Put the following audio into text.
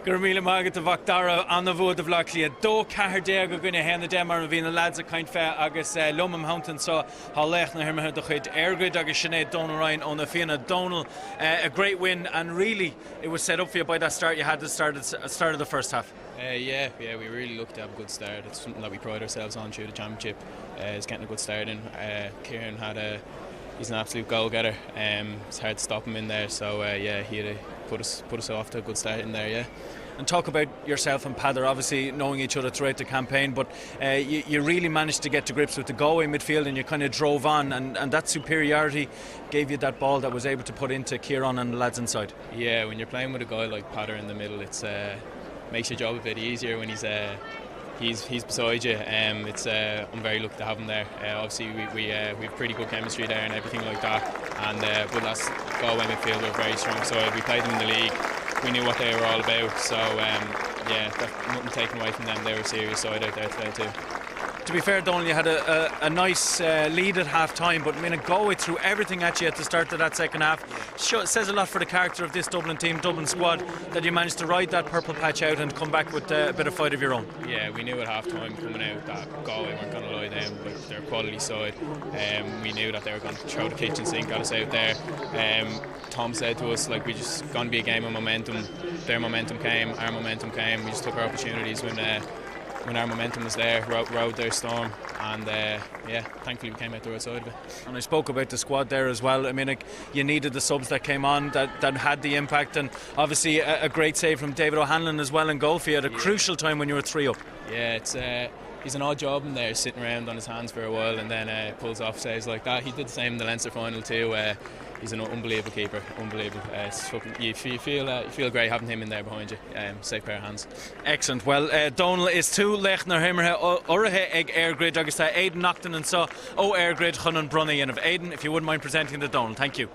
Gurmila Magat of Octara on the Wood of Locklear. Do Cahardea go gonna hand the Demar and Vina lads a kind fair Agus Lumham Mountain so Halech na Hermah the Hit Airgrid Agus Sinead Dónal Ryan on the Fianna Dónal. A great win, and really it was set up for you by that start you had to start of the first half. Yeah, we really looked to have a good start. It's something that we pride ourselves on through the championship. Is getting a good start in. Kieran he's an absolute goal-getter. It's hard to stop him in there. So yeah, he had put us off to a good start in there. Yeah. And talk about yourself and Padder, obviously knowing each other throughout the campaign, but you really managed to get to grips with the Galway midfield, and you kind of drove on, and that superiority gave you that ball that was able to put into Kieran and the lads inside. Yeah, when you're playing with a guy like Padder in the middle, it's makes your job a bit easier when he's beside you. I'm very lucky to have him there. Obviously we have pretty good chemistry there and everything like that, and but that's Galway midfield are very strong side. We played them in the league, we knew what they were all about, so yeah, nothing taken away from them. They were a serious side out there today too. To be fair, Dónal, you had a nice lead at half time, but I mean, Galway threw everything at you at the start of that second half. Says a lot for the character of this Dublin team, Dublin squad, that you managed to ride that purple patch out and come back with a bit of fight of your own. Yeah, we knew at half time coming out that Galway weren't going to lie down with their quality side. We knew that they were going to throw the kitchen sink at us out there. Tom said to us, like, we just going to be a game of momentum. Their momentum came, our momentum came. We just took our opportunities when our momentum was there, rode their storm, and yeah, thankfully we came out the right side of it. And I spoke about the squad there as well. I mean, you needed the subs that came on that had the impact, and obviously a great save from David O'Hanlon as well in goal for you at a crucial time when you were 3 up. Yeah, he's an odd job in there, sitting around on his hands for a while and then pulls off saves like that. He did the same in the Leinster final too. He's an unbelievable keeper, unbelievable. You feel great having him in there behind you. Safe pair of hands. Excellent. Well, Dónal is 2 Laoch hImeartha Urathe ag Airgrid agus Aidan Nocton and so Airgrid Chunan Brunny, and if Aidan, if you wouldn't mind presenting the Dónal, thank you.